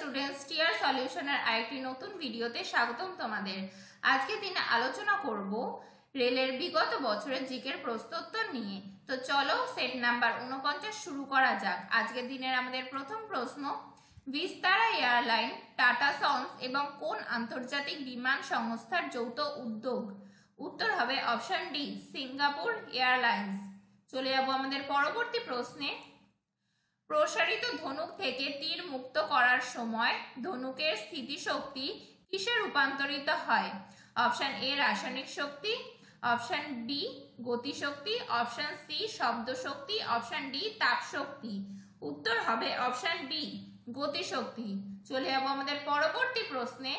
Students, TR সলিউশনের আরেকটি নতুন ভিডিওতে স্বাগতম তোমাদের। আজকে দিনে আলোচনা করব রেলের বিগত বছরের জিকের প্রশ্নোত্তর নিয়ে। তো চলো সেট নাম্বার 49 শুরু করা যাক। আজকের দিনের আমাদের প্রথম প্রশ্ন, ভিস্তারা এয়ারলাইন, টাটা সন্স এবং কোন আন্তর্জাতিক বিমান সংস্থার যৌথ উদ্যোগ? উত্তর হবে অপশন ডি, সিঙ্গাপুর এয়ারলাইন্স। চলে যাব আমাদের পরবর্তী প্রশ্নে। প্রসারিত ধনুক থেকে তীর মুক্ত করার সময় ধনুকের স্থিতিশক্তি কিসে রূপান্তরিত হয়? অপশন এ রাসায়নিক শক্তি, অপশন বি গতিশক্তি, অপশন সি শব্দ শক্তি, অপশন ডি তাপ শক্তি। উত্তর হবে অপশন ডি গতিশক্তি। চলে যাব আমাদের পরবর্তী প্রশ্নে।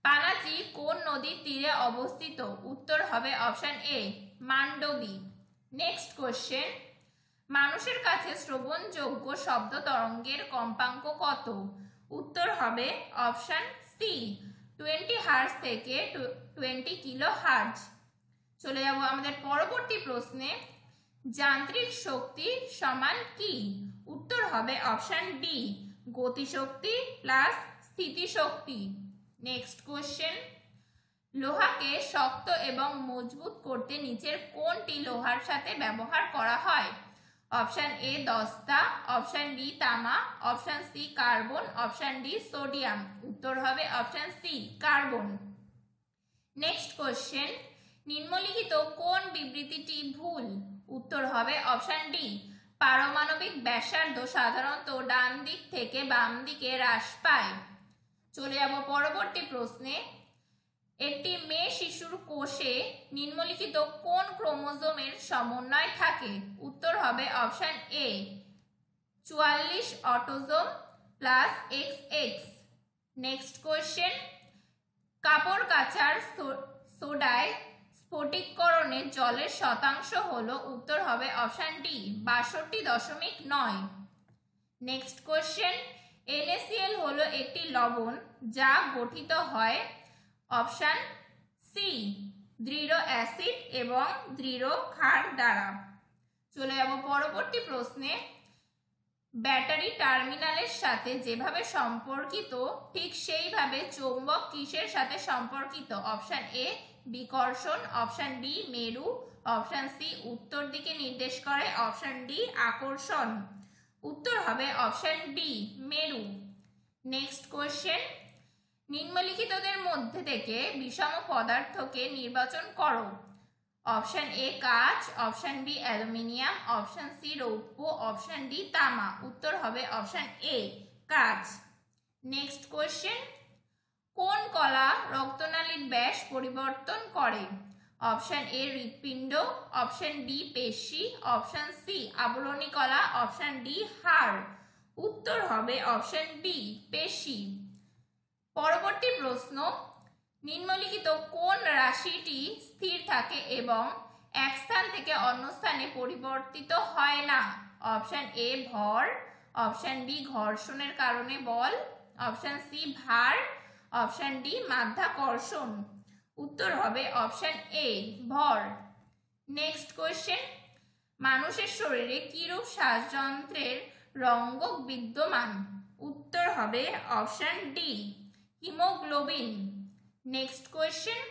পানাজি কোন নদীর তীরে অবস্থিত? উত্তর হবে অপশন এ মান্ডবী। নেক্সট কোশ্চেন, মানুষের কাছে শ্রবণযোগ্য শব্দ তরঙ্গের কম্পাঙ্ক কত? উত্তর হবে অপশন সি 20 হার্জ থেকে 20 কিলো হার্জ। চলে যাব আমাদের পরবর্তী প্রশ্নে। যান্ত্রিক শক্তি সমান কি? উত্তর হবে অপশন ডি গতিশক্তি প্লাস স্থিতিশক্তি। নেক্সট কোশ্চেন, লোহাকে শক্ত এবং মজবুত করতে নিচের কোনটি লোহার সাথে ব্যবহার করা হয়? অপশন এ দস্তা, অপশন বি তামা, option C carbon, option D sodium. উত্তর হবে option C carbon. Next question, নিম্নলিখিত কোন বিবৃতিটি ভুল? উত্তর হবে অপশন ডি পারমাণবিক ব্যাসার্ধ সাধারণত ডান দিক থেকে বাম দিকে হ্রাস পায়। চলে যাব পরবর্তী প্রশ্নে। একটি মেয়ে শিশুর কোষে নিম্নলিখিত কোন ক্রোমোজোমের সমন্বয় থাকে? উত্তর হবে অপশন এ 44 autosome plus XX। Next question, কাপড় কাচার সোডায় স্ফটিককরণের জলের শতাংশ হলো? উত্তর হবে option D 62.9। Next question, NaCl হলো একটি লবণ যা গঠিত হয় অপশন সি দৃঢ় অ্যাসিড এবং দৃঢ় ক্ষার দ্বারা। চলে যাব পরবর্তী প্রশ্নে। ব্যাটারি টার্মিনালের সাথে যেভাবে সম্পর্কিত ঠিক সেইভাবে চৌম্বক কিসের সাথে সম্পর্কিত? অপশন এ বিকর্ষণ, অপশন বি মেরু, অপশন সি উত্তর দিকে নির্দেশ করে, অপশন ডি আকর্ষণ। উত্তর হবে অপশন ডি মেরু। নেক্সট কোশ্চেন, নিম্নলিখিতদের মধ্যে থেকে বিষম পদার্থকে নির্বাচন করো। অপশন এ কাঁচ, option B aluminium, option C রৌপ্য, অপশন ডি তামা। উত্তর হবে অপশন এ কাঁচ। নেক্সট কোশ্চেন, কোন কলা রক্তনালীর ব্যাস পরিবর্তন করে? অপশন এ হৃৎপিণ্ড, অপশন বি পেশি, অপশন সি আবরণী কলা, অপশন ডি হাড়। উত্তর হবে অপশন বি পেশি। পরবর্তী প্রশ্ন, নিম্নলিখিত কোন রাশিটি স্থির থাকে এবং এক স্থান থেকে অন্য স্থানে পরিবর্তিত হয় না? অপশন এ ভর, অপশন বি ঘর্ষণের কারণে বল, অপশন সি ভার, অপশন ডি মাধ্যাকর্ষণ। উত্তর হবে অপশন এ ভর। নেক্সট কোশ্চেন, মানুষের শরীরে কিরূপ শ্বাসযন্ত্রের রঙ্গক বিদ্যমান? উত্তর হবে option D haemoglobin. Next question,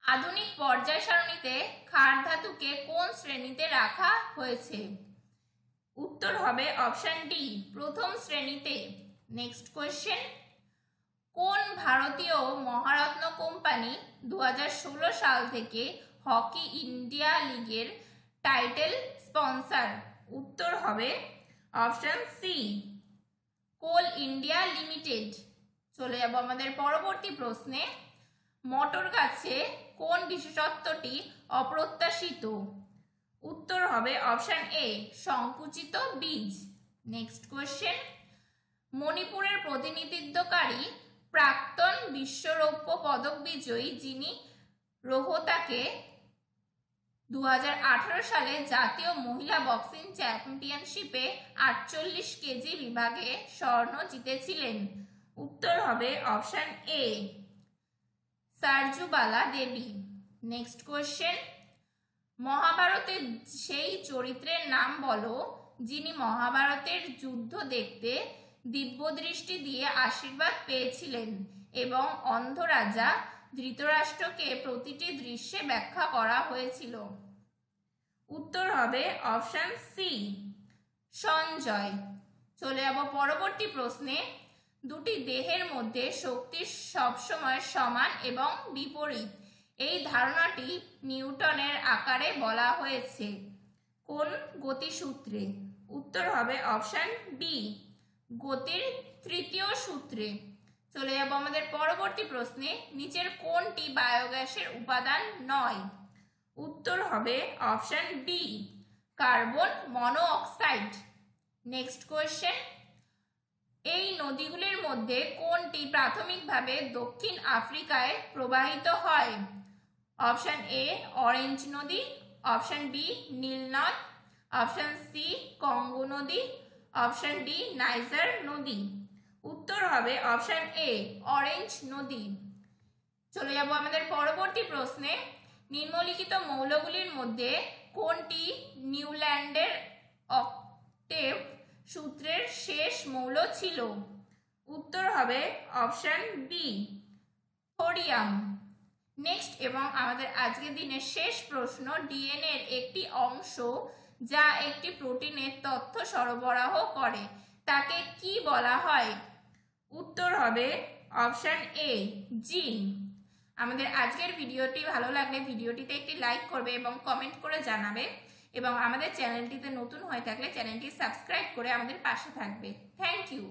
আধুনিক পর্যায় সারণীতে ক্ষার ধাতুকে কোন শ্রেণীতে রাখা হয়েছে? উত্তর হবে অপশন ডি প্রথম শ্রেণীতে। নেক্সট কোয়েশ্চেন, কোন ভারতীয় মহারত্ন কোম্পানি 2016 সাল থেকে হকি ইন্ডিয়া লিগের টাইটেল স্পন্সর? উত্তর হবে অপশন সি কোল ইন্ডিয়া লিমিটেড। চলে যাব আমাদের পরবর্তী প্রশ্নে। মটর গাছে কোন বিশেষত্বটি অপ্রত্যাশিত? উত্তর হবে অপশন এ সংকুচিত বীজ। নেক্সট কোশ্চেন, মণিপুরের প্রতিনিধিত্বকারী প্রাক্তন বিশ্বরৌপ্য পদক বিজয়ী যিনি রোহতাকে 2018 সালে জাতীয় মহিলা বক্সিং চ্যাম্পিয়নশিপে 48 কেজি বিভাগে স্বর্ণ জিতেছিলেন? উত্তর হবে option A Sarjubala Devi. Next question, মহাভারতের সেই চরিত্রের নাম বলো যিনি মহাভারতের যুদ্ধ দেখতে দিব্যদৃষ্টি দিয়ে আশীর্বাদ পেয়েছিলেন এবং অন্ধ রাজা ধৃতরাষ্ট্রকে প্রতিটি দৃশ্যে ব্যাখ্যা করা হয়েছিল? উত্তর হবে অপশন সি, সঞ্জয়। চলে যাব পরবর্তী প্রশ্নে। দুটি দেহের মধ্যে শক্তি সবসময় সমান এবং বিপরীত, এই ধারণাটি নিউটনের আকারে বলা হয়েছে কোন গতিসূত্রে? উত্তর হবে অপশন বি, গতির তৃতীয় সূত্রে। চলে যাব আমাদের পরবর্তী প্রশ্নে। নিচের কোনটি বায়োগ্যাসের উপাদান নয়? উত্তর হবে option D, carbon monoxide. Next question. এই নদীগুলির মধ্যে কোনটি প্রাথমিকভাবে দক্ষিণ আফ্রিকায় প্রবাহিত হয়? অপশন এ অরেঞ্জ নদী, অপশন বি নীল নদ, অপশন সি কঙ্গো নদী, অপশন ডি নাইজার নদী। উত্তর হবে অপশন এ অরেঞ্জ নদী। চলে যাব আমাদের পরবর্তী প্রশ্নে। নিম্নলিখিত মৌলগুলির মধ্যে কোনটি নিউল্যান্ডের অক্টেভ সূত্রের শেষ মৌল ছিল? উত্তর হবে অপশন বি থোরিয়াম। নেক্সট এবং আমাদের আজকের দিনের শেষ প্রশ্ন। ডিএনএ এর একটি অংশ যা একটি প্রোটিনের তথ্য সরবরাহ করে তাকে কি বলা হয়? উত্তর হবে অপশন এ জিন। আমাদের আজকের ভিডিওটি ভালো লাগলে ভিডিওটিতে একটি লাইক করবে এবং কমেন্ট করে জানাবে, এবং আমাদের চ্যানেলটিতে নতুন হয়ে থাকলে চ্যানেলটি সাবস্ক্রাইব করে আমাদের পাশে থাকবে। Thank you.